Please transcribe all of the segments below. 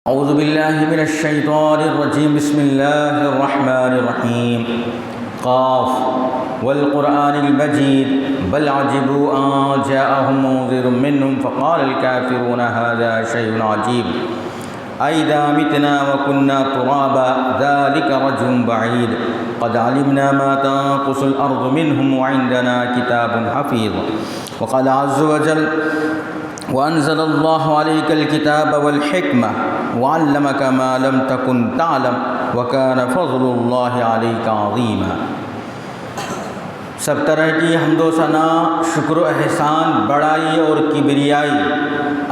اعوذ باللہ من الشیطان الرجیم بسم اللہ الرحمن الرحیم قاف والقرآن المجید بل عجبوا ان جاءهم منذر منهم فقال الكافرون هذا شيء عجیب أَإِذَا مِتْنَا وَكُنَّا تُرَابًا ذَلِكَ رَجْعٌ بَعِيدٌ قَدْ عَلِمْنَا مَا تَنقُصُ الْأَرْضُ مِنْهُمْ وَعِندَنَا كِتَابٌ حَفِيظٌ وقال عز وجل وأنزل الله عليك الكتاب والحكمة وعلمك ما لم تكن تعلم وكان فضل الله عليك عظيما۔ سب طرح کی حمد و ثنا، شکر و احسان، بڑائی اور کبریائی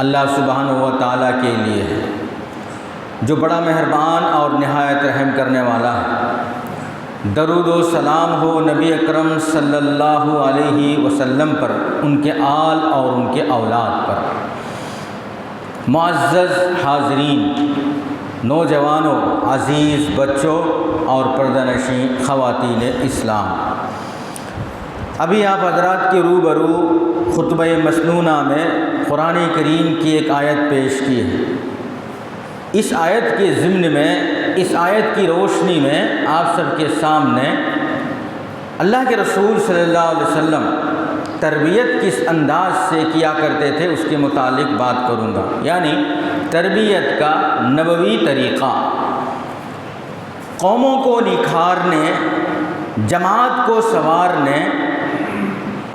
اللہ سبحانہ و تعالیٰ کے لیے ہے، جو بڑا مہربان اور نہایت رحم کرنے والا ہے۔ درود و سلام ہو نبی اکرم صلی اللہ علیہ وسلم پر، ان کے آل اور ان کے اولاد پر۔ معزز حاضرین، نوجوانوں، عزیز بچوں اور پردہ نشین خواتین اسلام، ابھی آپ حضرات کے روبرو خطبہ مسنونہ میں قرآن کریم کی ایک آیت پیش کی ہے۔ اس آیت کے ضمن میں، اس آیت کی روشنی میں آپ سب کے سامنے اللہ کے رسول صلی اللہ علیہ وسلم تربیت کس انداز سے کیا کرتے تھے اس کے متعلق بات کروں گا، یعنی تربیت کا نبوی طریقہ، قوموں کو نکھارنے، جماعت کو سنوارنے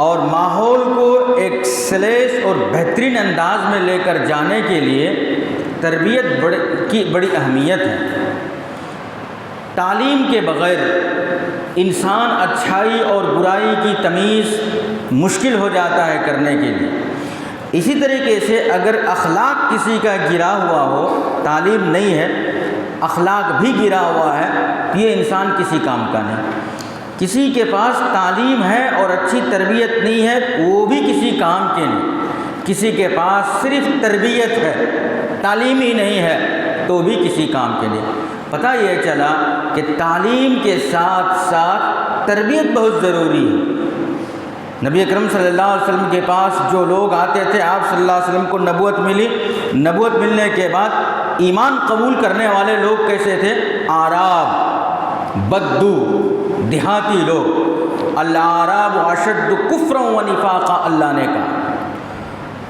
اور ماحول کو ایک سلیس اور بہترین انداز میں لے کر جانے کے لیے تربیت کی بڑی اہمیت ہے۔ تعلیم کے بغیر انسان اچھائی اور برائی کی تمیز مشکل ہو جاتا ہے کرنے کے لیے۔ اسی طریقے سے اگر اخلاق کسی کا گرا ہوا ہو، تعلیم نہیں ہے، اخلاق بھی گرا ہوا ہے، یہ انسان کسی کام کا نہیں۔ کسی کے پاس تعلیم ہے اور اچھی تربیت نہیں ہے، وہ بھی کسی کام کے نہیں۔ کسی کے پاس صرف تربیت ہے، تعلیم ہی نہیں ہے، تو بھی کسی کام کے لیے۔ پتہ یہ چلا کہ تعلیم کے ساتھ ساتھ تربیت بہت ضروری ہے۔ نبی اکرم صلی اللہ علیہ وسلم کے پاس جو لوگ آتے تھے، آپ صلی اللہ علیہ وسلم کو نبوت ملی، نبوت ملنے کے بعد ایمان قبول کرنے والے لوگ کیسے تھے؟ اعراب، بدو، دیہاتی لوگ۔ الاعراب اشد کفرا و نفاقا، اللہ نے کہا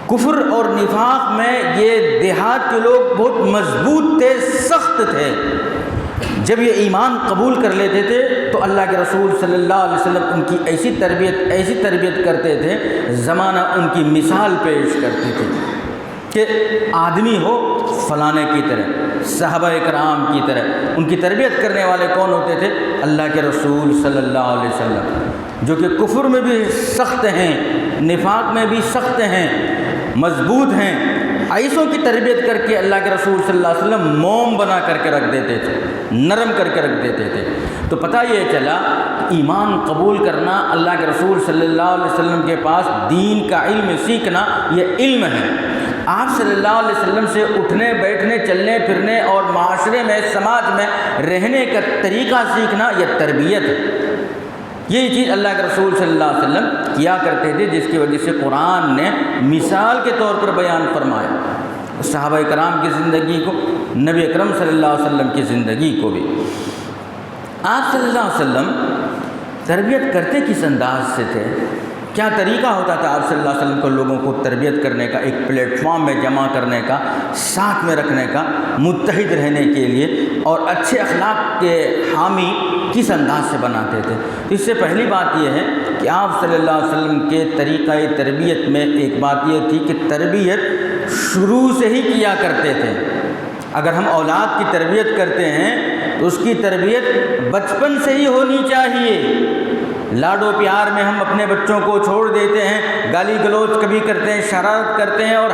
کفر اور نفاق میں یہ دیہات کے لوگ بہت مضبوط تھے، سخت تھے۔ جب یہ ایمان قبول کر لیتے تھے تو اللہ کے رسول صلی اللہ علیہ وسلم ان کی ایسی تربیت کرتے تھے، زمانہ ان کی مثال پیش کرتے تھے کہ آدمی ہو فلانے کی طرح، صحابہ کرام کی طرح۔ ان کی تربیت کرنے والے کون ہوتے تھے؟ اللہ کے رسول صلی اللہ علیہ وسلم، جو کہ کفر میں بھی سخت ہیں، نفاق میں بھی سخت ہیں، مضبوط ہیں۔ ایسوں کی تربیت کر کے اللہ کے رسول صلی اللہ علیہ وسلم موم بنا کر کے رکھ دیتے تھے، نرم کر کے رکھ دیتے تھے۔ تو پتہ یہ چلا ایمان قبول کرنا، اللہ کے رسول صلی اللہ علیہ وسلم کے پاس دین کا علم سیکھنا، یہ علم ہے۔ آپ صلی اللہ علیہ وسلم سے اٹھنے بیٹھنے، چلنے پھرنے اور معاشرے میں، سماج میں رہنے کا طریقہ سیکھنا، یہ تربیت ہے۔ یہی چیز اللہ کے رسول صلی اللہ علیہ وسلم کیا کرتے تھے، جس کی وجہ سے قرآن نے مثال کے طور پر بیان فرمایا صحابہ کرام کی زندگی کو، نبی اکرم صلی اللہ علیہ وسلم کی زندگی کو بھی۔ آپ صلی اللہ علیہ وسلم تربیت کرتے کس انداز سے تھے؟ کیا طریقہ ہوتا تھا آپ صلی اللہ علیہ وسلم کو لوگوں کو تربیت کرنے کا، ایک پلیٹ فارم میں جمع کرنے کا، ساتھ میں رکھنے کا، متحد رہنے کے لیے اور اچھے اخلاق کے حامی کس انداز سے بناتے تھے؟ تو اس سے پہلی بات یہ ہے کہ آپ صلی اللہ علیہ وسلم کے طریقہ تربیت میں ایک بات یہ تھی کہ تربیت شروع سے ہی کیا کرتے تھے۔ اگر ہم اولاد کی تربیت کرتے ہیں تو اس کی تربیت بچپن سے ہی ہونی چاہیے۔ لاڈو پیار میں ہم اپنے بچوں کو چھوڑ دیتے ہیں، گالی گلوچ کبھی کرتے ہیں، شرارت کرتے ہیں اور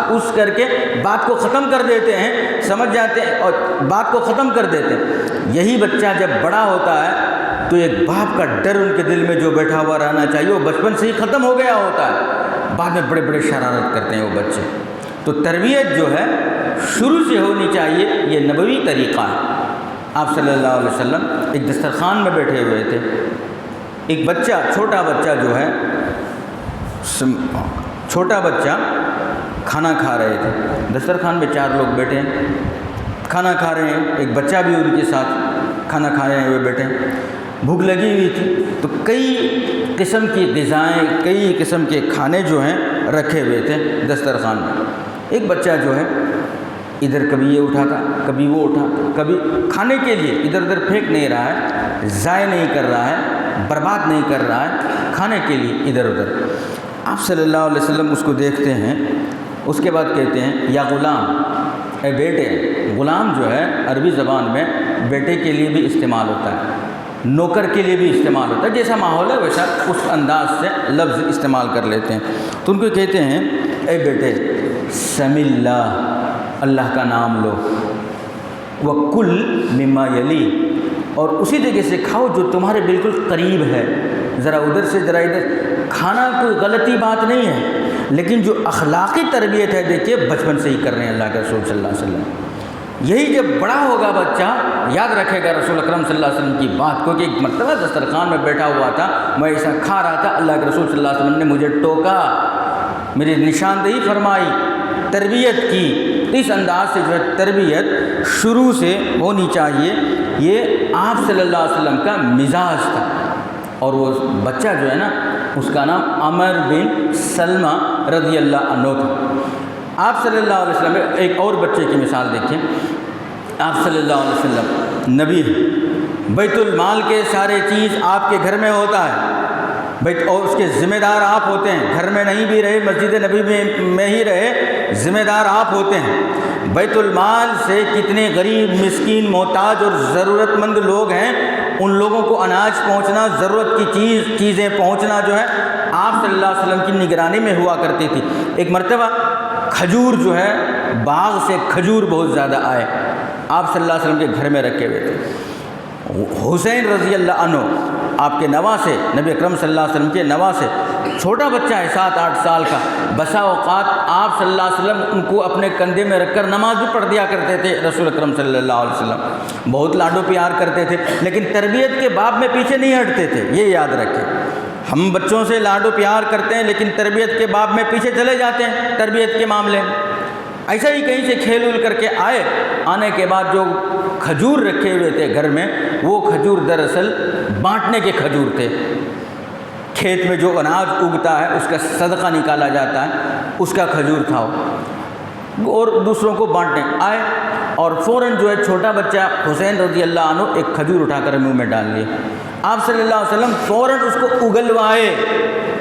ہنس کر کے بات کو ختم کر دیتے ہیں، سمجھ جاتے ہیں اور بات کو ختم کر دیتے ہیں۔ یہی بچہ جب بڑا ہوتا ہے تو ایک باپ کا ڈر ان کے دل میں جو بیٹھا ہوا رہنا چاہیے وہ بچپن سے ہی ختم ہو گیا ہوتا ہے، بعد میں بڑے بڑے شرارت کرتے ہیں وہ بچے۔ تو تربیت جو ہے شروع سے ہونی چاہیے، یہ نبوی طریقہ ہے۔ آپ صلی اللہ علیہ وسلم ایک دسترخوان میں بیٹھے ہوئے تھے، ایک بچہ، چھوٹا بچہ جو ہے چھوٹا بچہ کھانا کھا رہے تھے، دسترخوان پہ 4 لوگ بیٹھے ہیں، کھانا کھا رہے ہیں، ایک بچہ بھی ان کے ساتھ کھانا کھانے ہوئے بیٹھے ہیں، بھوک لگی ہوئی تھی، تو کئی قسم کی غذائیں، کئی قسم کے کھانے جو ہیں رکھے ہوئے تھے دسترخوان میں۔ ایک بچہ جو ہے ادھر کبھی یہ اٹھاتا، کبھی وہ اٹھاتا، کبھی کھانے کے لیے ادھر ادھر پھینک نہیں رہا ہے، ضائع نہیں کر رہا ہے، برباد نہیں کر رہا ہے، کھانے کے لیے ادھر ادھر۔ آپ صلی اللہ علیہ وسلم اس کو دیکھتے ہیں، اس کے بعد کہتے ہیں یا غلام، اے بیٹے۔ غلام جو ہے عربی زبان میں بیٹے کے لیے بھی استعمال ہوتا ہے، نوکر کے لیے بھی استعمال ہوتا ہے، جیسا ماحول ہے ویسا اس انداز سے لفظ استعمال کر لیتے ہیں۔ تو ان کو کہتے ہیں اے بیٹے سم اللہ، اللہ کا نام لو، وکل مما یلی، اور اسی جگہ سے کھاؤ جو تمہارے بالکل قریب ہے، ذرا ادھر سے ذرا ادھر۔ کھانا کوئی غلطی بات نہیں ہے، لیکن جو اخلاقی تربیت ہے دیکھیے بچپن سے ہی کر رہے ہیں اللہ کے رسول صلی اللہ علیہ وسلم۔ یہی جب بڑا ہوگا بچہ یاد رکھے گا رسول اکرم صلی اللہ علیہ وسلم کی بات کو، کہ ایک مرتبہ دسترخوان میں بیٹھا ہوا تھا، میں ایسا کھا رہا تھا، اللہ کے رسول صلی اللہ علیہ وسلم نے مجھے ٹوکا، میری نشاندہی فرمائی، تربیت کی۔ تو اس انداز سے جو ہے تربیت شروع سے ہونی چاہیے، یہ آپ صلی اللہ علیہ وسلم کا مزاج تھا۔ اور وہ بچہ جو ہے نا اس کا نام عمر بن سلمہ رضی اللہ عنہ تھا۔ آپ صلی اللہ علیہ وسلم، ایک اور بچے کی مثال دیکھیں، آپ صلی اللہ علیہ وسلم نبی ہیں، بیت المال کے سارے چیز آپ کے گھر میں ہوتا ہے، اور اس کے ذمہ دار آپ ہوتے ہیں، گھر میں نہیں بھی رہے مسجد نبی میں ہی رہے، ذمہ دار آپ ہوتے ہیں۔ بیت المال سے کتنے غریب مسکین محتاج اور ضرورت مند لوگ ہیں، ان لوگوں کو اناج پہنچنا، ضرورت کی چیزیں پہنچنا جو ہے آپ صلی اللہ علیہ وسلم کی نگرانی میں ہوا کرتی تھی۔ ایک مرتبہ کھجور جو ہے باغ سے کھجور بہت زیادہ آئے، آپ صلی اللہ علیہ وسلم کے گھر میں رکھے ہوئے تھے۔ حسین رضی اللہ عنہ آپ کے نوا سے، نبی اکرم صلی اللہ علیہ وسلم کے نوا سے، چھوٹا بچہ ہے 7-8 سال کا، بسا اوقات آپ صلی اللہ علیہ وسلم ان کو اپنے کندھے میں رکھ کر نماز بھی پڑھ دیا کرتے تھے۔ رسول اکرم صلی اللہ علیہ وسلم بہت لاڈو پیار کرتے تھے، لیکن تربیت کے باب میں پیچھے نہیں ہٹتے تھے، یہ یاد رکھیں۔ ہم بچوں سے لاڈو پیار کرتے ہیں لیکن تربیت کے باب میں پیچھے چلے جاتے ہیں تربیت کے معاملے میں۔ ایسا ہی کہیں سے کھیل ول کر کے آنے کے بعد جو کھجور رکھے ہوئے تھے گھر میں، وہ کھجور دراصل بانٹنے کے کھجور تھے۔ کھیت میں جو اناج اگتا ہے اس کا صدقہ نکالا جاتا ہے، اس کا کھجور تھا وہ، اور دوسروں کو بانٹنے آئے، اور فوراً جو ہے چھوٹا بچہ حسین رضی اللہ عنہ ایک کھجور اٹھا کر منہ میں ڈال لیے۔ آپ صلی اللہ علیہ وسلم فوراً اس کو اگلوائے،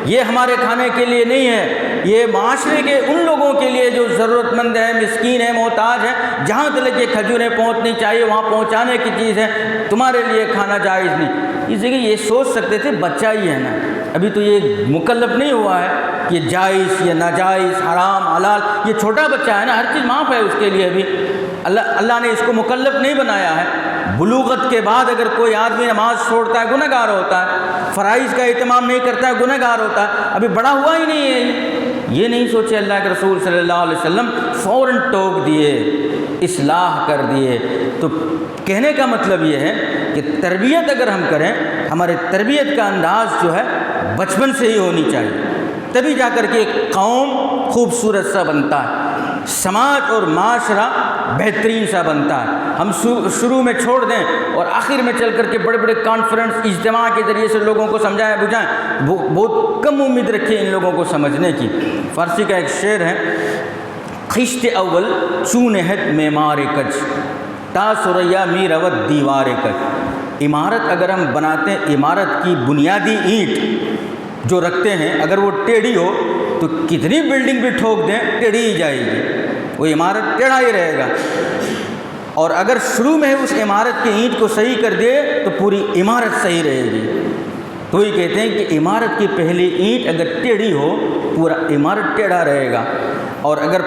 یہ ہمارے کھانے کے لیے نہیں ہے، یہ معاشرے کے ان لوگوں کے لیے جو ضرورت مند ہیں، مسکین ہیں، محتاج ہیں، جہاں تک یہ کھجوریں پہنچنی چاہیے وہاں پہنچانے کی چیز ہے، تمہارے لیے کھانا جائز نہیں۔ اس جگہ یہ سوچ سکتے تھے بچہ ہی ہے نا، ابھی تو یہ مکلف نہیں ہوا ہے کہ جائز یا ناجائز، حرام حلال، یہ چھوٹا بچہ ہے نا، ہر چیز معاف ہے اس کے لیے، ابھی اللہ نے اس کو مکلف نہیں بنایا ہے۔ بلوغت کے بعد اگر کوئی آدمی نماز چھوڑتا ہے گنہ گار ہوتا ہے، فرائض کا اہتمام نہیں کرتا ہے گنہ گار ہوتا ہے، ابھی بڑا ہوا ہی نہیں ہے۔ یہ نہیں سوچے اللہ کے رسول صلی اللہ علیہ وسلم، فوراً ٹوک دیے، اصلاح کر دیے۔ تو کہنے کا مطلب یہ ہے کہ تربیت اگر ہم کریں، ہمارے تربیت کا انداز جو ہے بچپن سے ہی ہونی چاہیے، تبھی جا کر کے ایک قوم خوبصورت سا بنتا ہے، سماج اور معاشرہ بہترین سا بنتا ہے۔ ہم شروع میں چھوڑ دیں اور آخر میں چل کر کے بڑے بڑے کانفرنس اجتماع کے ذریعے سے لوگوں کو سمجھائیں بجھائیں، بہت کم امید رکھیں ان لوگوں کو سمجھنے کی۔ فارسی کا ایک شعر ہے، خشت اول چون ہت معمار کج تا سریا می روت دیوار کج۔ عمارت اگر ہم بناتے ہیں، عمارت کی بنیادی اینٹ جو رکھتے ہیں اگر وہ ٹیڑھی ہو تو کتنی بلڈنگ بھی ٹھوک دیں ٹیڑھی ہی جائے گی، وہ عمارت ٹیڑھا ہی رہے گا۔ اور اگر شروع میں اس عمارت کی اینٹ کو صحیح کر دے تو پوری عمارت صحیح رہے گی۔ تو یہ کہتے ہیں کہ عمارت کی پہلی اینٹ اگر ٹیڑھی ہو پورا عمارت ٹیڑھا رہے گا، اور اگر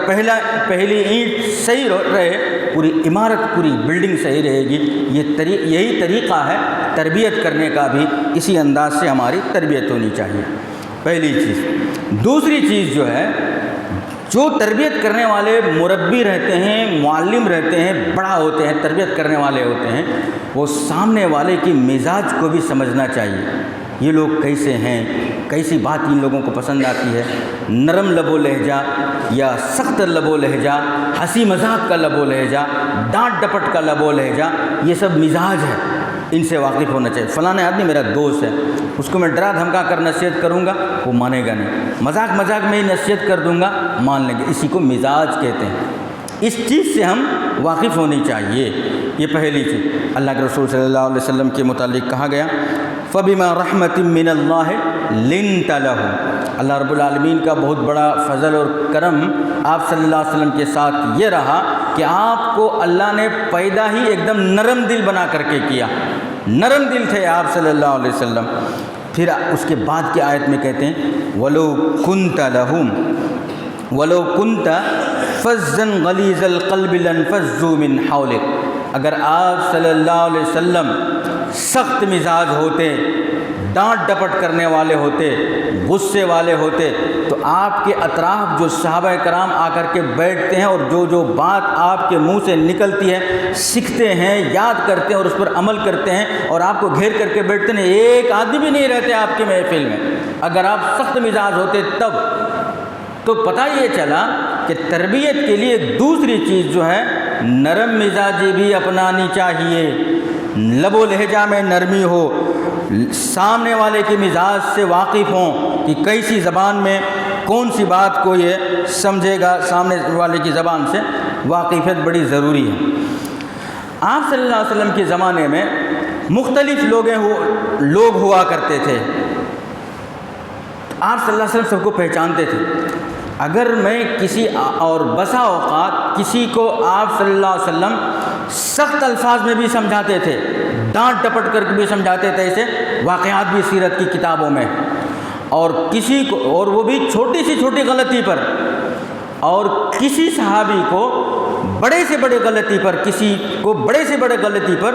پہلی اینٹ صحیح رہے پوری عمارت، پوری بلڈنگ صحیح رہے گی۔ یہی طریقہ ہے تربیت کرنے کا بھی، اسی انداز سے ہماری تربیت ہونی چاہیے، پہلی چیز۔ دوسری چیز جو ہے، جو تربیت کرنے والے مربی رہتے ہیں، معلم رہتے ہیں، بڑا ہوتے ہیں، تربیت کرنے والے ہوتے ہیں، وہ سامنے والے کی مزاج کو بھی سمجھنا چاہیے، یہ لوگ کیسے ہیں، کیسی بات ان لوگوں کو پسند آتی ہے، نرم لب و لہجہ یا سخت لب و لہجہ، ہنسی مذاق کا لب و لہجہ، ڈانٹ ڈپٹ کا لب و لہجہ، یہ سب مزاج ہے، ان سے واقف ہونا چاہیے۔ فلاں آدمی میرا دوست ہے، اس کو میں ڈرا دھمکا کر نصیحت کروں گا وہ مانے گا نہیں، مذاق میں ہی نصیحت کر دوں گا مان لیں گے، اسی کو مزاج کہتے ہیں۔ اس چیز سے ہم واقف ہونی چاہیے، یہ پہلی چیز۔ اللہ کے رسول صلی اللہ علیہ وسلم کے متعلق کہا گیا فَبِمَا رَحْمَةٍ مِّنَ اللَّهِ لِنْتَ لَهُمْ، اللہ رب العالمین کا بہت بڑا فضل اور کرم آپ صلی اللہ علیہ وسلم کے ساتھ یہ رہا کہ آپ کو اللہ نے پیدا ہی ایک دم نرم دل بنا کر کے کیا، نرم دل تھے آپ صلی اللہ علیہ وسلم۔ پھر اس کے بعد کی آیت میں کہتے ہیں وَلَوْ كُنْتَ لَهُمْ وَلَوْ كُنْتَ فَظًّا غَلِيظَ الْقَلْبِ لَانفَضُّوا مِنْ حَوْلِكَ، اگر آپ صلی اللہ علیہ وسلم سخت مزاج ہوتے، ڈانٹ ڈپٹ کرنے والے ہوتے، غصے والے ہوتے، تو آپ کے اطراف جو صحابہ کرام آ کر کے بیٹھتے ہیں اور جو بات آپ کے منہ سے نکلتی ہے سیکھتے ہیں، یاد کرتے ہیں اور اس پر عمل کرتے ہیں، اور آپ کو گھیر کر کے بیٹھتے ہیں، ایک آدمی بھی نہیں رہتے آپ کے محفل میں اگر آپ سخت مزاج ہوتے تب۔ تو پتہ یہ چلا کہ تربیت کے لیے دوسری چیز جو ہے نرم مزاجی بھی اپنانی چاہیے، لب و لہجہ میں نرمی ہو، سامنے والے کے مزاج سے واقف ہوں کہ کیسی زبان میں کون سی بات کو یہ سمجھے گا، سامنے والے کی زبان سے واقفیت بڑی ضروری ہے۔ آپ صلی اللہ علیہ وسلم کے زمانے میں مختلف لوگ ہوا کرتے تھے، آپ صلی اللہ علیہ وسلم سب کو پہچانتے تھے۔ اگر میں کسی اور بسا اوقات کسی کو آپ صلی اللہ علیہ وسلم سخت الفاظ میں بھی سمجھاتے تھے، ڈانٹ ڈپٹ کر کے بھی سمجھاتے تھے، ایسے واقعات بھی سیرت کی کتابوں میں، اور کسی کو، اور وہ بھی چھوٹی سی چھوٹی غلطی پر، اور کسی صحابی کو بڑے سے بڑے غلطی پر، کسی کو بڑے سے بڑے غلطی پر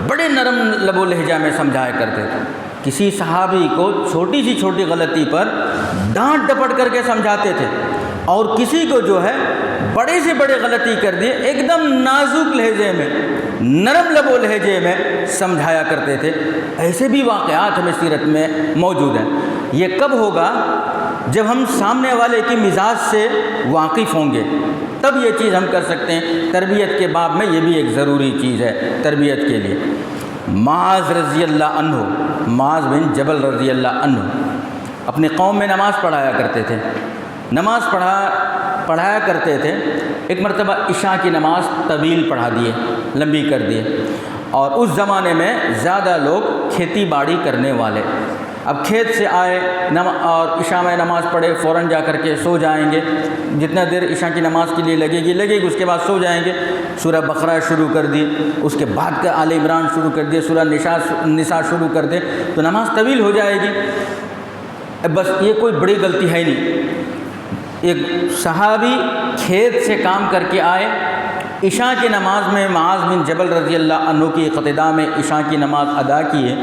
بڑے نرم لب و لہجہ میں سمجھایا کرتے تھے، کسی صحابی کو چھوٹی سی چھوٹی غلطی پر ڈانٹ ڈپٹ کر کے سمجھاتے تھے، اور کسی کو جو ہے بڑے سے بڑے غلطی کر دیے ایک دم نازک لہجے میں، نرم لب و لہجے میں سمجھایا کرتے تھے۔ ایسے بھی واقعات ہمیں سیرت میں موجود ہیں۔ یہ کب ہوگا؟ جب ہم سامنے والے کی مزاج سے واقف ہوں گے، تب یہ چیز ہم کر سکتے ہیں۔ تربیت کے باب میں یہ بھی ایک ضروری چیز ہے تربیت کے لیے۔ معاذ رضی اللہ عنہ، معاذ بن جبل رضی اللہ عنہ اپنی قوم میں نماز پڑھایا کرتے تھے، نماز پڑھایا کرتے تھے۔ ایک مرتبہ عشاء کی نماز طویل پڑھا دیے، لمبی کر دیے، اور اس زمانے میں زیادہ لوگ کھیتی باڑی کرنے والے، اب کھیت سے آئے اور عشاء میں نماز پڑھے، فوراً جا کر کے سو جائیں گے، جتنا دیر عشاء کی نماز کے لیے لگے گی اس کے بعد سو جائیں گے۔ سورہ بقرہ شروع کر دی، اس کے بعد کا آل عمران شروع کر دیے، سورہ نساء شروع کر دے تو نماز طویل ہو جائے گی۔ بس یہ کوئی بڑی غلطی ہے نہیں۔ ایک صحابی کھیت سے کام کر کے آئے، عشاء کی نماز میں معاذ بن جبل رضی اللہ عنہ کی اقتداء میں عشاء کی نماز ادا کیے۔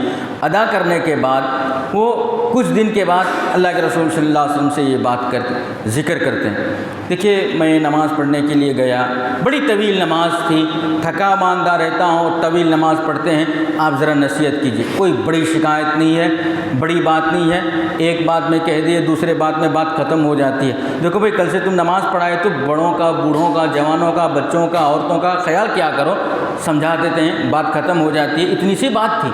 ادا کرنے کے بعد وہ کچھ دن کے بعد اللہ کے رسول صلی اللہ علیہ وسلم سے یہ بات ذکر کرتے ہیں، دیکھیے میں نماز پڑھنے کے لیے گیا، بڑی طویل نماز تھی، تھکا ماندہ رہتا ہوں، طویل نماز پڑھتے ہیں، آپ ذرا نصیحت کیجیے۔ کوئی بڑی شکایت نہیں ہے، بڑی بات نہیں ہے، ایک بات میں کہہ دیے دوسرے بات میں بات ختم ہو جاتی ہے۔ دیکھو بھائی، کل سے تم نماز پڑھائے تو بڑوں کا، بوڑھوں کا، جوانوں کا، بچوں کا، عورتوں کا خیال کیا کرو، سمجھا دیتے ہیں، بات ختم ہو جاتی ہے، اتنی سی بات تھی۔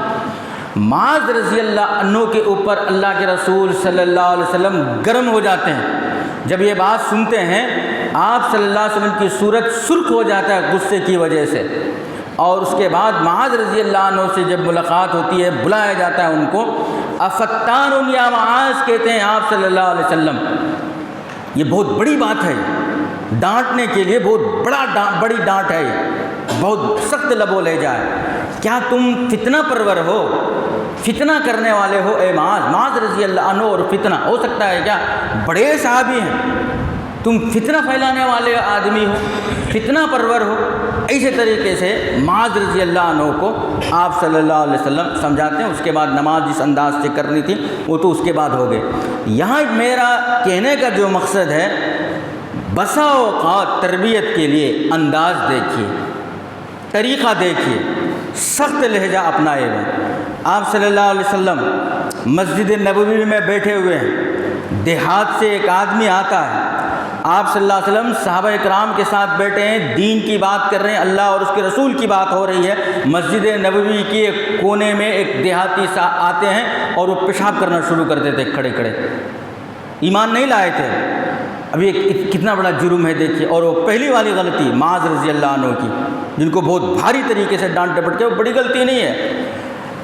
معاذ رضی اللہ عنہ کے اوپر اللہ کے رسول صلی اللہ علیہ وسلم گرم ہو جاتے ہیں۔ جب یہ بات سنتے ہیں آپ صلی اللہ علیہ وسلم کی صورت سرخ ہو جاتا ہے غصے کی وجہ سے، اور اس کے بعد معاذ رضی اللہ عنہ سے جب ملاقات ہوتی ہے، بلایا جاتا ہے ان کو، افتان یا معاذ کہتے ہیں آپ صلی اللہ علیہ وسلم۔ یہ بہت بڑی بات ہے، ڈانٹنے کے لیے بہت بڑی ڈانٹ ہے، بہت سخت لب و لہجہ ہے۔ کیا تم فتنہ پرور ہو، فتنہ کرنے والے ہو اے معاذ رضی اللہ عنہ؟ اور فتنہ ہو سکتا ہے کیا؟ بڑے صحابی ہیں، تم فتنہ پھیلانے والے آدمی ہو، فتنہ پرور ہو۔ ایسے طریقے سے معاذ رضی اللہ عنہ کو آپ صلی اللہ علیہ وسلم سمجھاتے ہیں۔ اس کے بعد نماز جس انداز سے کرنی تھی وہ تو اس کے بعد ہو گئے۔ یہاں میرا کہنے کا جو مقصد ہے، بسا اوقات تربیت کے لیے انداز دیکھیے، طریقہ دیکھیے، سخت لہجہ اپنائے ہوئے۔ آپ صلی اللہ علیہ وسلم مسجد نبوی میں بیٹھے ہوئے ہیں، دیہات سے ایک آدمی آتا ہے، آپ صلی اللہ علیہ وسلم صحابہ کرام کے ساتھ بیٹھے ہیں، دین کی بات کر رہے ہیں، اللہ اور اس کے رسول کی بات ہو رہی ہے، مسجد نبوی کے ایک کونے میں ایک دیہاتی آتے ہیں اور وہ پیشاب کرنا شروع کرتے تھے کھڑے کھڑے، ایمان نہیں لائے تھے، ابھی کتنا بڑا جرم ہے دیکھیے، اور وہ پہلی والی غلطی معاذ رضی اللہ عنہ کی، جن کو بہت بھاری طریقے سے ڈانٹ ڈپٹ کے، وہ بڑی غلطی نہیں ہے۔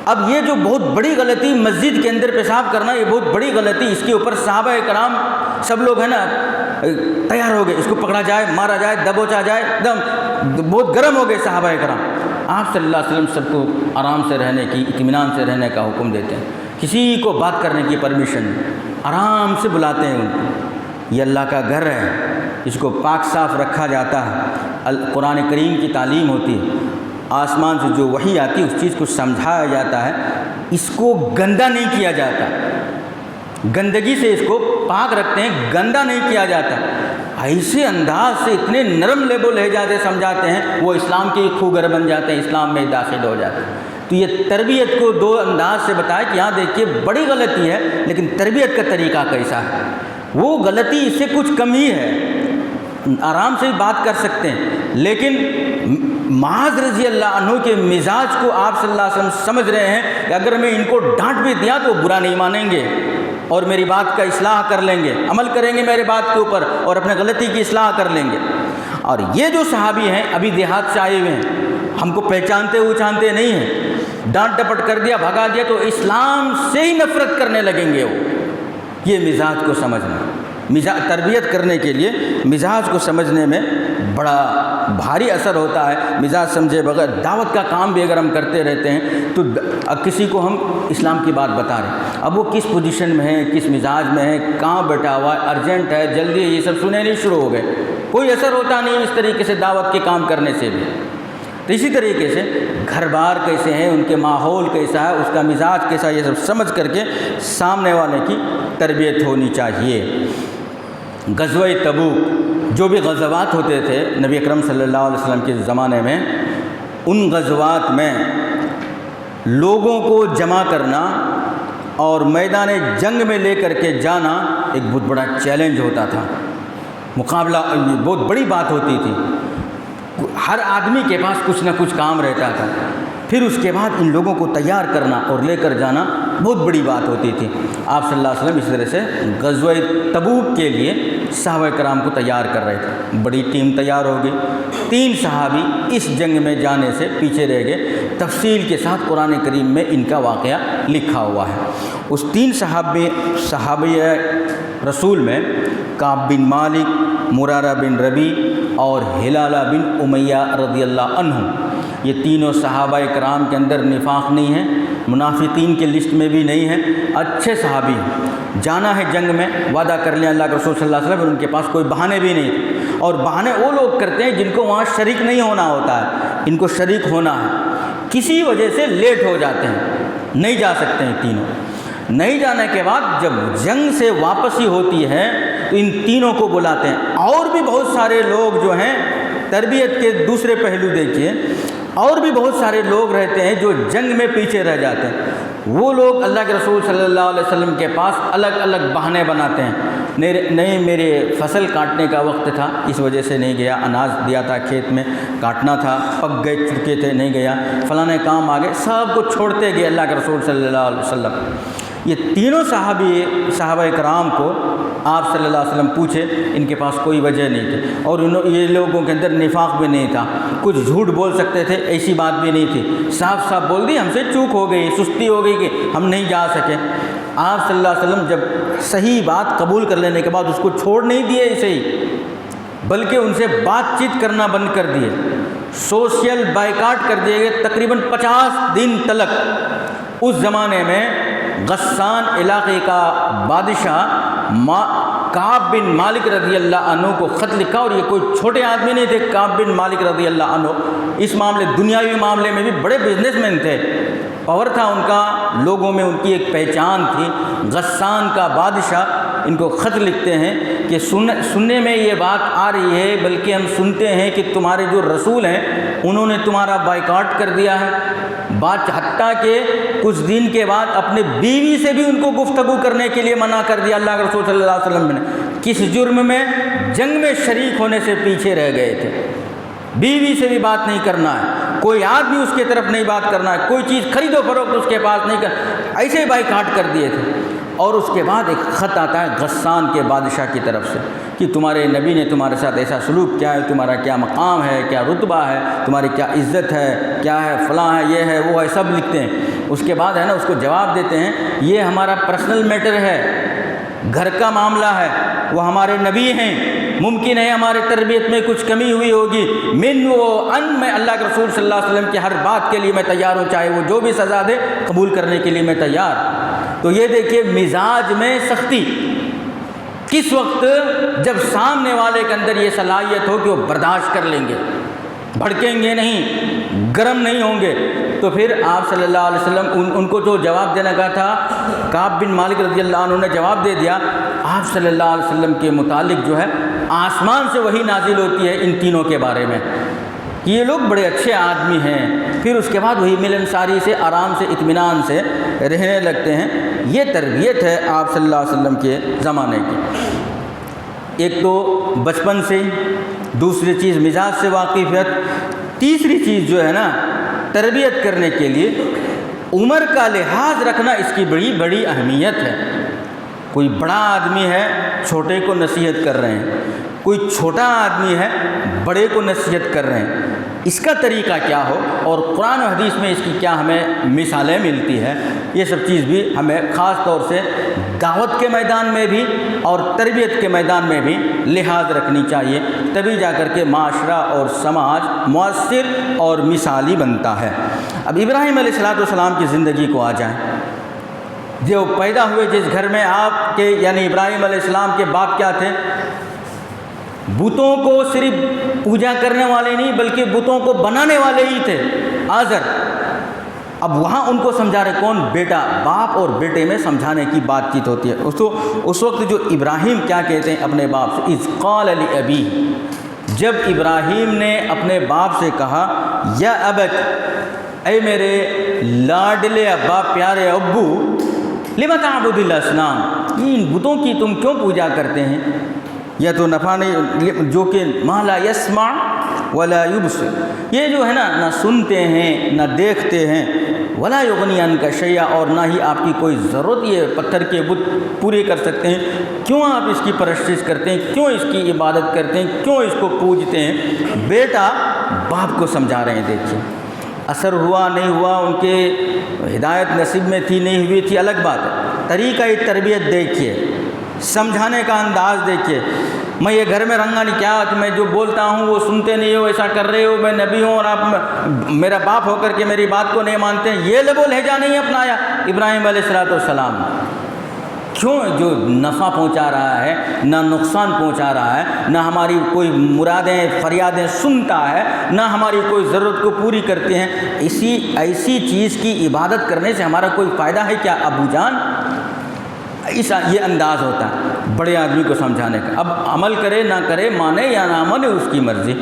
اب یہ جو بہت بڑی غلطی مسجد کے اندر پیشاب کرنا، یہ بہت بڑی غلطی، اس کے اوپر صحابہ کرام سب لوگ ہیں نا تیار ہو گئے، اس کو پکڑا جائے، مارا جائے، دبوچا جائے، بہت گرم ہو گئے صحابہ کرام۔ آپ صلی اللہ علیہ وسلم سب کو آرام سے رہنے کی، اطمینان سے رہنے کا حکم دیتے ہیں، کسی کو بات کرنے کی پرمیشن نہیں، آرام سے بلاتے ہیں ان کو، یہ اللہ کا گھر ہے، اس کو پاک صاف رکھا جاتا ہے، قرآن کریم کی تعلیم ہوتی ہے، آسمان سے جو وحی آتی ہے اس چیز کو سمجھایا جاتا ہے، اس کو گندہ نہیں کیا جاتا، گندگی سے اس کو پاک رکھتے ہیں، گندہ نہیں کیا جاتا، ایسے انداز سے اتنے نرم لب و لہجہ سے سمجھاتے ہیں، وہ اسلام کے خوگر بن جاتے ہیں، اسلام میں داخل ہو جاتے ہیں۔ تو یہ تربیت کو دو انداز سے بتایا کہ یہاں دیکھیے بڑی غلطی ہے، لیکن تربیت کا طریقہ کیسا ہے، وہ غلطی اس سے کچھ کم ہی ہے، آرام سے بات کر سکتے ہیں، لیکن معاذ رضی اللہ عنہ کے مزاج کو آپ صلی اللہ علیہ وسلم سمجھ رہے ہیں کہ اگر میں ان کو ڈانٹ بھی دیا تو برا نہیں مانیں گے اور میری بات کا اصلاح کر لیں گے، عمل کریں گے میرے بات کے اوپر اور اپنے غلطی کی اصلاح کر لیں گے۔ اور یہ جو صحابی ہیں ابھی دیہات سے آئے ہوئے ہیں، ہم کو پہچانتے اچانتے نہیں ہیں، ڈانٹ ڈپٹ کر دیا، بھگا دیا تو اسلام سے ہی نفرت کرنے لگیں گے وہ۔ یہ مزاج کو سمجھنا، تربیت کرنے کے لیے مزاج کو سمجھنے میں بڑا بھاری اثر ہوتا ہے۔ مزاج سمجھے بغیر دعوت کا کام بھی اگر ہم کرتے رہتے ہیں تو اب کسی کو ہم اسلام کی بات بتا رہے ہیں، اب وہ کس پوزیشن میں ہے، کس مزاج میں ہے، کہاں بیٹھا ہوا ہے، ارجنٹ ہے، جلدی ہے، یہ سب سنے نہیں شروع ہو گئے، کوئی اثر ہوتا نہیں اس طریقے سے دعوت کے کام کرنے سے بھی۔ تو اسی طریقے سے گھر بار کیسے ہیں، ان کے ماحول کیسا ہے، اس کا مزاج کیسا، یہ سب سمجھ کر کے سامنے والے کی تربیت ہونی چاہیے۔ غزوہ تبوک، جو بھی غزوات ہوتے تھے نبی اکرم صلی اللہ علیہ وسلم کے زمانے میں، ان غزوات میں لوگوں کو جمع کرنا اور میدان جنگ میں لے کر کے جانا ایک بہت بڑا چیلنج ہوتا تھا، مقابلہ بہت بڑی بات ہوتی تھی، ہر آدمی کے پاس کچھ نہ کچھ کام رہتا تھا، پھر اس کے بعد ان لوگوں کو تیار کرنا اور لے کر جانا بہت بڑی بات ہوتی تھی۔ آپ صلی اللہ علیہ وسلم اس طرح سے غزوہ تبوک کے لیے صحابہ کرام کو تیار کر رہے تھے، بڑی ٹیم تیار ہو گئی، 3 صحابی اس جنگ میں جانے سے پیچھے رہ گئے، تفصیل کے ساتھ قرآن کریم میں ان کا واقعہ لکھا ہوا ہے۔ اس 3 صحابی رسول میں کعب بن مالک، مرارہ بن ربیع اور ہلالہ بن امیہ رضی اللہ عنہ، یہ تینوں صحابہ کرام کے اندر نفاق نہیں ہے، منافقین کے لسٹ میں بھی نہیں ہے، اچھے صحابی ہیں، جانا ہے جنگ میں، وعدہ کر لیا اللہ کے رسول صلی اللہ علیہ وسلم، ان کے پاس کوئی بہانے بھی نہیں تھے، اور بہانے وہ لوگ کرتے ہیں جن کو وہاں شریک نہیں ہونا ہوتا ہے، ان کو شریک ہونا ہے، کسی وجہ سے لیٹ ہو جاتے ہیں، نہیں جا سکتے ہیں تینوں۔ نہیں جانے کے بعد جب جنگ سے واپسی ہوتی ہے تو ان تینوں کو بلاتے ہیں، اور بھی بہت سارے لوگ جو ہیں، تربیت کے دوسرے پہلو دیکھیے، اور بھی بہت سارے لوگ رہتے ہیں جو جنگ میں پیچھے رہ جاتے ہیں، وہ لوگ اللہ کے رسول صلی اللہ علیہ وسلم کے پاس الگ الگ بہانے بناتے ہیں، نہیں میرے فصل کاٹنے کا وقت تھا اس وجہ سے نہیں گیا، اناج دیا تھا کھیت میں کاٹنا تھا، پک گئے چکے تھے نہیں گیا، فلاں کام آ گئے، سب کو چھوڑتے گئے اللہ کے رسول صلی اللہ علیہ وسلم۔ یہ تینوں صحابہ کرام کو آپ صلی اللہ علیہ وسلم پوچھے، ان کے پاس کوئی وجہ نہیں تھی، اور یہ لوگوں کے اندر نفاق بھی نہیں تھا، کچھ جھوٹ بول سکتے تھے ایسی بات بھی نہیں تھی، صاف صاف بول دی ہم سے چوک ہو گئی، سستی ہو گئی کہ ہم نہیں جا سکے۔ آپ صلی اللہ علیہ وسلم جب صحیح بات قبول کر لینے کے بعد اس کو چھوڑ نہیں دیے ایسے ہی، بلکہ ان سے بات چیت کرنا بند کر دیے، سوشل بائیکاٹ کر دیے گئے تقریباً 50 دن تلک۔ اس زمانے میں غسان علاقے کا بادشاہ کعب بن مالک رضی اللہ عنہ کو خط لکھا، اور یہ کوئی چھوٹے آدمی نہیں تھے کعب بن مالک رضی اللہ عنہ، اس معاملے دنیاوی معاملے میں بھی بڑے بزنس مین تھے، پاور تھا ان کا، لوگوں میں ان کی ایک پہچان تھی۔ غسان کا بادشاہ ان کو خط لکھتے ہیں کہ سننے میں یہ بات آ رہی ہے، بلکہ ہم سنتے ہیں کہ تمہارے جو رسول ہیں انہوں نے تمہارا بائیکاٹ کر دیا ہے، بات حتیٰ کہ کچھ دن کے بعد اپنے بیوی سے بھی ان کو گفتگو کرنے کے لیے منع کر دیا۔ اللہ کے رسول صلی اللہ علیہ وسلم نے کس جرم میں؟ جنگ میں شریک ہونے سے پیچھے رہ گئے تھے، بیوی سے بھی بات نہیں کرنا ہے، کوئی آدمی اس کے طرف نہیں بات کرنا ہے، کوئی چیز خرید و فروخت اس کے پاس نہیں کرنا، ایسے ہی بائیکاٹ کر دیے تھے۔ اور اس کے بعد ایک خط آتا ہے غسان کے بادشاہ کی طرف سے کہ تمہارے نبی نے تمہارے ساتھ ایسا سلوک کیا ہے، تمہارا کیا مقام ہے، کیا رتبہ ہے، تمہاری کیا عزت ہے، کیا ہے، فلاں ہے، یہ ہے، وہ ہے، سب لکھتے ہیں۔ اس کے بعد ہے نا اس کو جواب دیتے ہیں یہ ہمارا پرسنل میٹر ہے، گھر کا معاملہ ہے، وہ ہمارے نبی ہیں، ممکن ہے ہمارے تربیت میں کچھ کمی ہوئی ہوگی، من و ان میں اللہ کے رسول صلی اللہ علیہ وسلم کی ہر بات کے لیے میں تیار ہوں، چاہے وہ جو بھی سزا دے قبول کرنے کے لیے میں تیار۔ تو یہ دیکھیے مزاج میں سختی کس وقت؟ جب سامنے والے کے اندر یہ صلاحیت ہو کہ وہ برداشت کر لیں گے، بھڑکیں گے نہیں، گرم نہیں ہوں گے۔ تو پھر آپ صلی اللہ علیہ وسلم ان کو جو جواب دینے کا تھا، کعب بن مالک رضی اللہ عنہ نے جواب دے دیا۔ آپ صلی اللہ علیہ وسلم کے متعلق جو ہے آسمان سے وحی نازل ہوتی ہے ان تینوں کے بارے میں کہ یہ لوگ بڑے اچھے آدمی ہیں، پھر اس کے بعد وہی ملنساری سے، آرام سے، اطمینان سے رہنے لگتے ہیں۔ یہ تربیت ہے آپ صلی اللہ علیہ وسلم کے زمانے کی۔ ایک تو بچپن سے، دوسری چیز مزاج سے واقفیت، تیسری چیز جو ہے نا تربیت کرنے کے لیے عمر کا لحاظ رکھنا، اس کی بڑی بڑی اہمیت ہے۔ کوئی بڑا آدمی ہے چھوٹے کو نصیحت کر رہے ہیں، کوئی چھوٹا آدمی ہے بڑے کو نصیحت کر رہے ہیں، اس کا طریقہ کیا ہو اور قرآن و حدیث میں اس کی کیا ہمیں مثالیں ملتی ہے، یہ سب چیز بھی ہمیں خاص طور سے دعوت کے میدان میں بھی اور تربیت کے میدان میں بھی لحاظ رکھنی چاہیے، تبھی جا کر کے معاشرہ اور سماج مؤثر اور مثالی بنتا ہے۔ اب ابراہیم علیہ السلام کی زندگی کو آ جائیں، جو پیدا ہوئے جس گھر میں آپ کے یعنی ابراہیم علیہ السلام کے باپ کیا تھے؟ بتوں کو صرف پوجا کرنے والے نہیں بلکہ بتوں کو بنانے والے ہی تھے، آزر۔ اب وہاں ان کو سمجھا رہے کون؟ بیٹا۔ باپ اور بیٹے میں سمجھانے کی بات چیت ہوتی ہے۔ اس وقت جو ابراہیم کیا کہتے ہیں اپنے باپ سے؟ اذ قال لأبیہ، جب ابراہیم نے اپنے باپ سے کہا یا ابت، اے میرے لاڈلے ابا، پیارے ابو، لم تعبد الاصنام، ان بتوں کی تم کیوں پوجا کرتے ہیں؟ یا تو نفع نہیں، جو کہ ما لا یسمع ولا یبصر، یہ جو ہے نا نہ سنتے ہیں نہ دیکھتے ہیں، ولا یغنی عنک شیئا، اور نہ ہی آپ کی کوئی ضرورت یہ پتھر کے بت پورے کر سکتے ہیں، کیوں آپ اس کی پرستش کرتے ہیں، کیوں اس کی عبادت کرتے ہیں، کیوں اس کو پوجتے ہیں؟ بیٹا باپ کو سمجھا رہے ہیں۔ دیکھیے اثر ہوا نہیں ہوا، ان کے ہدایت نصیب میں تھی نہیں ہوئی تھی الگ بات ہے، طریقہ تربیت دیکھیے، سمجھانے کا انداز دیکھیے۔ میں یہ گھر میں رنگا نہیں، کیا میں جو بولتا ہوں وہ سنتے نہیں ہو، ایسا کر رہے ہو، میں نبی ہوں اور آپ میرا باپ ہو کر کے میری بات کو نہیں مانتے ہیں، یہ لب و لہجہ نہیں اپنایا ابراہیم علیہ السلام۔ کیوں؟ جو نفع پہنچا رہا ہے نہ نقصان پہنچا رہا ہے، نہ ہماری کوئی مرادیں فریادیں سنتا ہے، نہ ہماری کوئی ضرورت کو پوری کرتے ہیں، ایسی چیز کی عبادت کرنے سے ہمارا کوئی فائدہ ہے کیا ابو جان؟ یہ انداز ہوتا ہے بڑے آدمی کو سمجھانے کا۔ اب عمل کرے نہ کرے، مانے یا نہ مانے، اس کی مرضی۔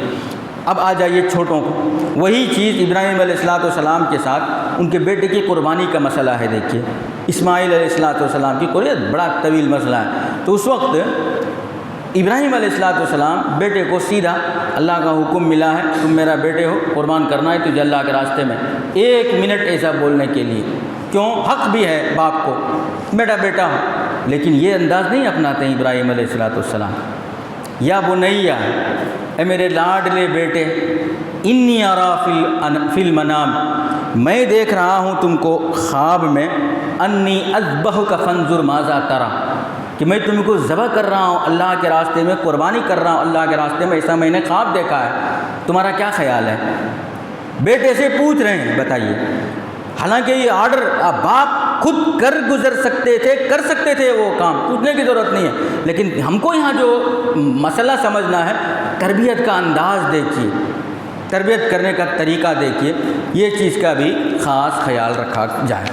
اب آ جائیے چھوٹوں کو، وہی چیز ابراہیم علیہ السلام کے ساتھ ان کے بیٹے کی قربانی کا مسئلہ ہے۔ دیکھیے اسماعیل علیہ السلام کی قربانی بڑا طویل مسئلہ ہے۔ تو اس وقت ابراہیم علیہ السلام بیٹے کو سیدھا اللہ کا حکم ملا ہے، تم میرا بیٹے ہو، قربان کرنا ہے تجھے اللہ کے راستے میں، 1 منٹ ایسا بولنے کے لیے، کیوں؟ حق بھی ہے باپ کو، بیٹا بیٹا ہو، لیکن یہ انداز نہیں اپناتے ہیں ابراہیم علیہ السلام۔ یا بنیا، اے میرے لاڈلے بیٹے، انی ارا فی المنام، میں دیکھ رہا ہوں تم کو خواب میں، انی اذبحک فانظر ماذا تری، کہ میں تم کو ذبح کر رہا ہوں اللہ کے راستے میں، قربانی کر رہا ہوں اللہ کے راستے میں، ایسا میں نے خواب دیکھا ہے، تمہارا کیا خیال ہے؟ بیٹے سے پوچھ رہے ہیں، بتائیے۔ حالانکہ یہ آرڈر باپ خود کر سکتے تھے وہ کام، پوچھنے کی ضرورت نہیں ہے، لیکن ہم کو یہاں جو مسئلہ سمجھنا ہے، تربیت کا انداز دیکھیے، تربیت کرنے کا طریقہ دیکھیے، یہ چیز کا بھی خاص خیال رکھا جائے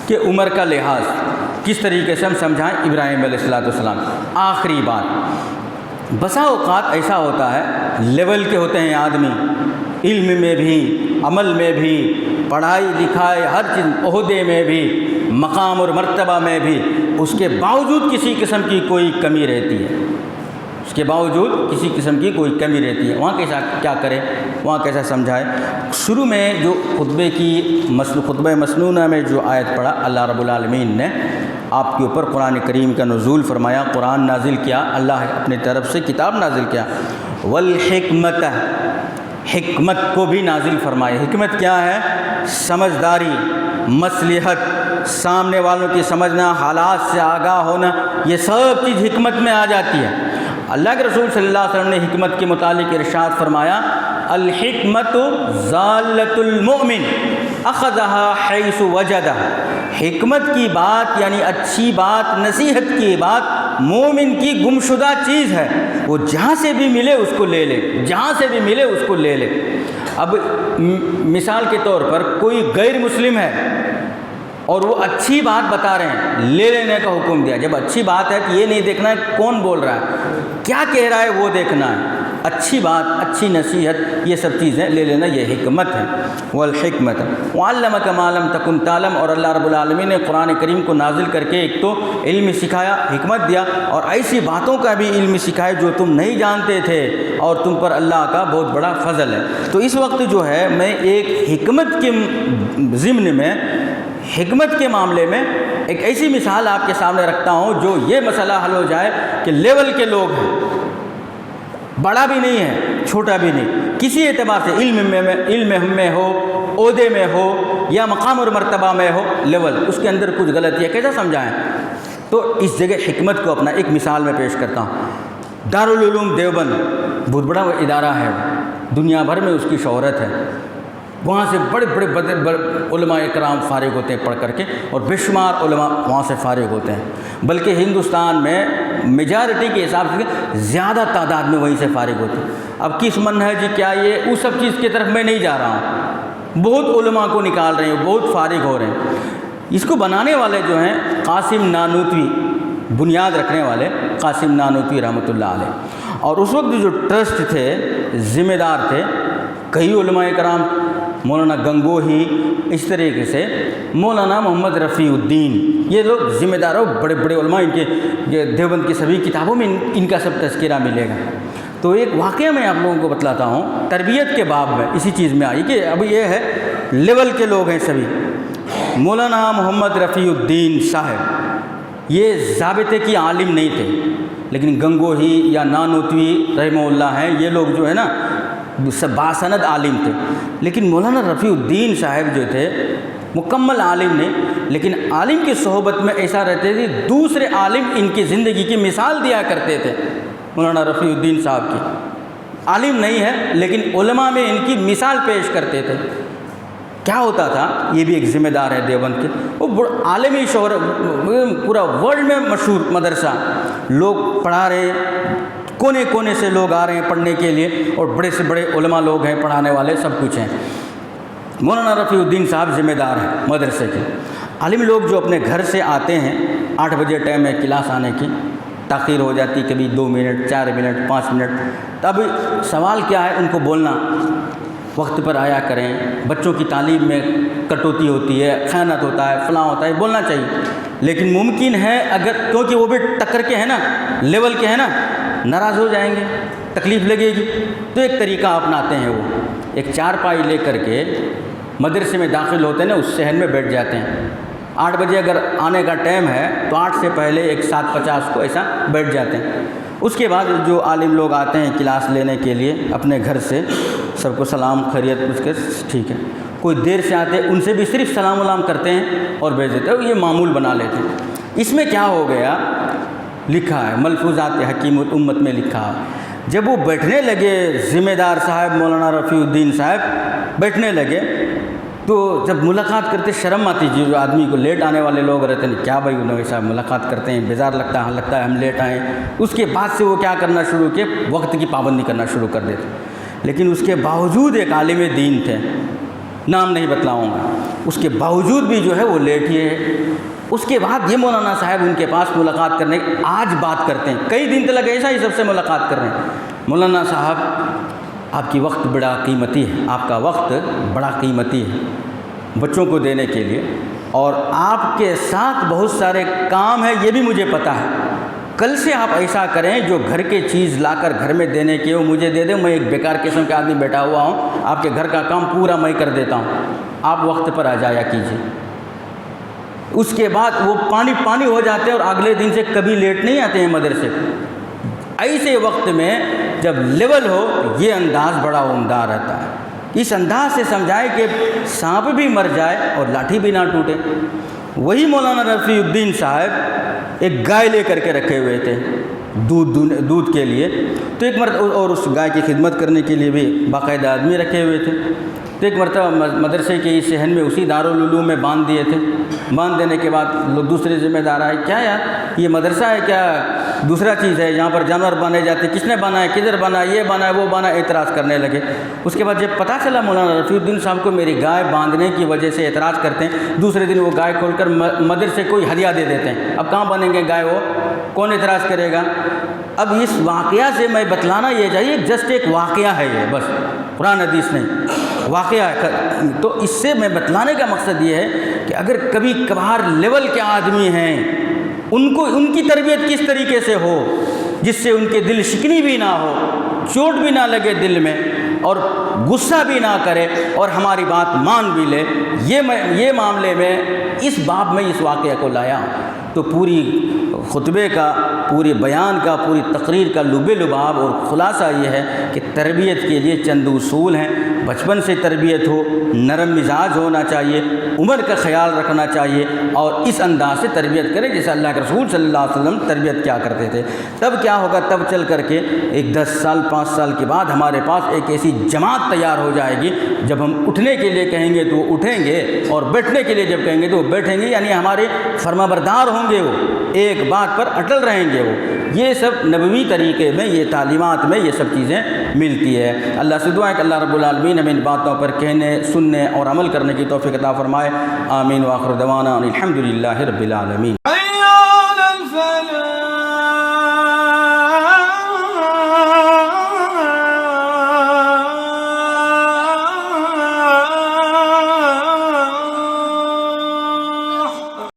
کہ عمر کا لحاظ کس طریقے سے ہم سمجھائیں ابراہیم علیہ السلام۔ آخری بات، بسا اوقات ایسا ہوتا ہے لیول کے ہوتے ہیں آدمی، علم میں بھی، عمل میں بھی، پڑھائی لکھائی ہر چیز، عہدے میں بھی، مقام اور مرتبہ میں بھی، اس کے باوجود کسی قسم کی کوئی کمی رہتی ہے، اس کے باوجود کسی قسم کی کوئی کمی رہتی ہے، وہاں کیسا کیا کرے، وہاں کیسا سمجھائے۔ شروع میں جو خطبہ مسنونہ میں جو آیت پڑھا، اللہ رب العالمین نے آپ کے اوپر قرآن کریم کا نزول فرمایا، قرآن نازل کیا، اللہ اپنی طرف سے کتاب نازل کیا، والحکمت، حکمت کو بھی نازل فرمایا۔ حکمت کیا ہے؟ سمجھداری، مصلحت، سامنے والوں کی سمجھنا، حالات سے آگاہ ہونا، یہ سب چیز حکمت میں آ جاتی ہے۔ اللہ کے رسول صلی اللہ علیہ وسلم نے حکمت کے متعلق ارشاد فرمایا، الحکمت ضالۃ المؤمن اخذها حیث وجدہ۔ حکمت کی بات یعنی اچھی بات، نصیحت کی بات مومن کی گمشدہ چیز ہے، وہ جہاں سے بھی ملے اس کو لے لے، جہاں سے بھی ملے اس کو لے لے۔ اب مثال کے طور پر کوئی غیر مسلم ہے اور وہ اچھی بات بتا رہے ہیں، لے لینے کا حکم دیا۔ جب اچھی بات ہے تو یہ نہیں دیکھنا ہے کون بول رہا ہے، کیا کہہ رہا ہے وہ دیکھنا ہے، اچھی بات، اچھی نصیحت، یہ سب چیزیں لے لینا، یہ حکمت ہے۔ والحکمت وعلمک ما لم تکن تعلم، اور اللہ رب العالمین نے قرآن کریم کو نازل کر کے ایک تو علم سکھایا، حکمت دیا، اور ایسی باتوں کا بھی علم سکھایا جو تم نہیں جانتے تھے، اور تم پر اللہ کا بہت بڑا فضل ہے۔ تو اس وقت جو ہے میں ایک حکمت کے ضمن میں، حکمت کے معاملے میں ایک ایسی مثال آپ کے سامنے رکھتا ہوں جو یہ مسئلہ حل ہو جائے کہ لیول کے لوگ ہیں، بڑا بھی نہیں ہے، چھوٹا بھی نہیں، کسی اعتبار سے علم میں ہو، عہدے میں ہو، یا مقام اور مرتبہ میں ہو، لیول اس کے اندر کچھ غلطی ہے، کیسا سمجھائیں؟ تو اس جگہ حکمت کو اپنا ایک مثال میں پیش کرتا ہوں۔ دارالعلوم دیوبند بہت بڑا ادارہ ہے، دنیا بھر میں اس کی شہرت ہے، وہاں سے بڑے بڑے علماء کرام فارغ ہوتے ہیں پڑھ کر کے، اور بے شمار علماء وہاں سے فارغ ہوتے ہیں، بلکہ ہندوستان میں میجارٹی کے حساب سے زیادہ تعداد میں وہیں سے فارغ ہوتے ہیں۔ اب کس من ہے جی، کیا یہ اس سب چیز کی طرف میں نہیں جا رہا ہوں، بہت علماء کو نکال رہے ہیں، بہت فارغ ہو رہے ہیں۔ اس کو بنانے والے جو ہیں قاسم نانوتوی، بنیاد رکھنے والے قاسم نانوتوی رحمۃ اللہ علیہ، اور اس وقت جو ٹرسٹ تھے، ذمہ دار تھے کئی علماء کرام، مولانا گنگوہی، اس طریقے سے مولانا محمد رفیع الدین، یہ لوگ ذمہ دار ہو، بڑے بڑے علماء، ان کے دیوبند کی سبھی کتابوں میں ان کا سب تذکرہ ملے گا۔ تو ایک واقعہ میں آپ لوگوں کو بتلاتا ہوں، تربیت کے باب میں اسی چیز میں آئی کہ اب یہ ہے لیول کے لوگ ہیں سبھی۔ مولانا محمد رفیع الدین صاحب یہ ضابطے کی عالم نہیں تھے، لیکن گنگوہی یا نانوتوی رحمہ اللہ ہیں، یہ لوگ جو ہے نا باسند عالم تھے، لیکن مولانا رفیع الدین صاحب جو تھے مکمل عالم نہیں، لیکن عالم کی صحبت میں ایسا رہتے تھے، دوسرے عالم ان کی زندگی کی مثال دیا کرتے تھے۔ مولانا رفیع الدین صاحب کی عالم نہیں ہے لیکن علماء میں ان کی مثال پیش کرتے تھے۔ کیا ہوتا تھا، یہ بھی ایک ذمہ دار ہے دیوبند کے، وہ عالمی شہرت، پورا ورلڈ میں مشہور مدرسہ، لوگ پڑھا رہے، کونے کونے سے لوگ آ رہے ہیں پڑھنے کے لیے، اور بڑے سے بڑے علماء لوگ ہیں، پڑھانے والے سب کچھ ہیں۔ مولانا رفیع الدین صاحب ذمہ دار ہیں مدرسے کے۔ عالم لوگ جو اپنے گھر سے آتے ہیں، 8 بجے ٹائم ہے کلاس آنے کی، تاخیر ہو جاتی کبھی 2 منٹ، 4 منٹ، 5 منٹ، تب سوال کیا ہے ان کو بولنا، وقت پر آیا کریں، بچوں کی تعلیم میں کٹوتی ہوتی ہے، خیانت ہوتا ہے، فلاں ہوتا ہے، بولنا چاہیے، لیکن ممکن ہے اگر، کیونکہ وہ بھی ٹکر کے ہیں نا، لیول کے ہیں نا، ناراض ہو جائیں گے، تکلیف لگے گی، تو ایک طریقہ اپناتے ہیں، وہ ایک چارپائی لے کر کے مدرسے میں داخل ہوتے ہیں نا، اس صحن میں بیٹھ جاتے ہیں۔ 8 بجے اگر آنے کا ٹائم ہے تو 8 سے پہلے ایک 7:50 کو ایسا بیٹھ جاتے ہیں۔ اس کے بعد جو عالم لوگ آتے ہیں کلاس لینے کے لیے اپنے گھر سے، سب کو سلام خیریت پوچھ کے ٹھیک ہے، کوئی دیر سے آتے ان سے بھی صرف سلام ولام کرتے ہیں اور بھیج دیتے ہیں، یہ معمول بنا لیتے ہیں۔ اس میں کیا ہو گیا، لکھا ہے ملفوظات حکیم الامت میں لکھا ہے، جب وہ بیٹھنے لگے ذمہ دار صاحب مولانا رفیع الدین صاحب بیٹھنے لگے، تو جب ملاقات کرتے شرم آتی جی، جو آدمی کو لیٹ آنے والے لوگ رہتے ہیں، کیا بھائی انہوں ایسا ملاقات کرتے ہیں، بیزار لگتا ہے ہم لیٹ آئیں۔ اس کے بعد سے وہ کیا کرنا شروع کیے، وقت کی پابندی کرنا شروع کر دیتے، لیکن اس کے باوجود ایک عالم دین تھے، نام نہیں بتلاؤں گا، اس کے باوجود بھی جو ہے وہ لیٹے ہیں۔ اس کے بعد یہ مولانا صاحب ان کے پاس ملاقات کرنے، آج بات کرتے ہیں، کئی دن تک ایسا ہی سب سے ملاقات کر رہے ہیں۔ مولانا صاحب آپ کی وقت بڑا قیمتی ہے، آپ کا وقت بڑا قیمتی ہے بچوں کو دینے کے لیے، اور آپ کے ساتھ بہت سارے کام ہیں، یہ بھی مجھے پتہ ہے۔ کل سے آپ ایسا کریں، جو گھر کے چیز لا کر گھر میں دینے کے وہ مجھے دے دیں، میں ایک بیکار قسم کا آدمی بیٹھا ہوا ہوں، آپ کے گھر کا کام پورا میں کر دیتا ہوں، آپ وقت پر آ جایا کیجیے۔ اس کے بعد وہ پانی ہو جاتے ہیں اور اگلے دن سے کبھی لیٹ نہیں آتے ہیں مدرسے۔ ایسے وقت میں جب لیول ہو یہ انداز بڑا عمدہ رہتا ہے۔ اس انداز سے سمجھائے کہ سانپ بھی مر جائے اور لاٹھی بھی نہ ٹوٹے۔ وہی مولانا رفیع الدین صاحب ایک گائے لے کر کے رکھے ہوئے تھے دودھ کے لیے، تو ایک مرتبہ، اور اس گائے کی خدمت کرنے کے لیے بھی باقاعدہ آدمی رکھے ہوئے تھے، تو ایک مرتبہ مدرسے کے اس صحن میں اسی دارالعلوم میں باندھ دیے تھے۔ باندھ دینے کے بعد لوگ دوسرے ذمہ دار آئے، کیا یار یہ مدرسہ ہے کیا دوسرا چیز ہے، یہاں پر جانور باندھے جاتے، کس نے باندھا ہے، کدھر باندھا ہے، یہ باندھا ہے وہ باندھا ہے، اعتراض کرنے لگے۔ اس کے بعد جب پتہ چلا مولانا رفیع الدین صاحب کو میری گائے باندھنے کی وجہ سے اعتراض کرتے ہیں، دوسرے دن وہ گائے کھول کر مدرسے کو ہدیہ دے دیتے ہیں۔ اب کہاں بنیں گے گائے، وہ کون اعتراض کرے گا؟ اب اس واقعہ سے میں بتلانا یہ چاہیے، جسٹ ایک واقعہ ہے یہ، بس قرآن حدیث نہیں، واقعہ ہے۔ تو اس سے میں بتلانے کا مقصد یہ ہے کہ اگر کبھی کبھار لیول کے آدمی ہیں، ان کی تربیت کس طریقے سے ہو جس سے ان کے دل شکنی بھی نہ ہو، چوٹ بھی نہ لگے دل میں، اور غصہ بھی نہ کرے اور ہماری بات مان بھی لے، یہ معاملے میں اس باب میں اس واقعہ کو لایا۔ تو پوری خطبے کا، پورے بیان کا، پوری تقریر کا لب لباب اور خلاصہ یہ ہے کہ تربیت کے لیے چند اصول ہیں۔ بچپن سے تربیت ہو، نرم مزاج ہونا چاہیے، عمر کا خیال رکھنا چاہیے، اور اس انداز سے تربیت کریں جیسے اللہ کے رسول صلی اللہ علیہ وسلم تربیت کیا کرتے تھے۔ تب کیا ہوگا، تب چل کر کے ایک 10 سال 5 سال کے بعد ہمارے پاس ایک ایسی جماعت تیار ہو جائے گی، جب ہم اٹھنے کے لیے کہیں گے تو وہ اٹھیں گے، اور بیٹھنے کے لیے جب کہیں گے تو وہ بیٹھیں گے، یعنی ہمارے فرمانبردار ہوں گے، وہ ایک بات پر اٹل رہیں گے۔ وہ یہ سب نبوی طریقے میں، یہ تعلیمات میں یہ سب چیزیں ملتی ہے۔ اللہ سے دعا ہے کہ اللہ رب العالمین ہمیں ان باتوں پر کہنے، سننے اور عمل کرنے کی توفیق عطا فرمائے۔ آمین۔ وآخر دعوانا الحمد للہ رب العالمین۔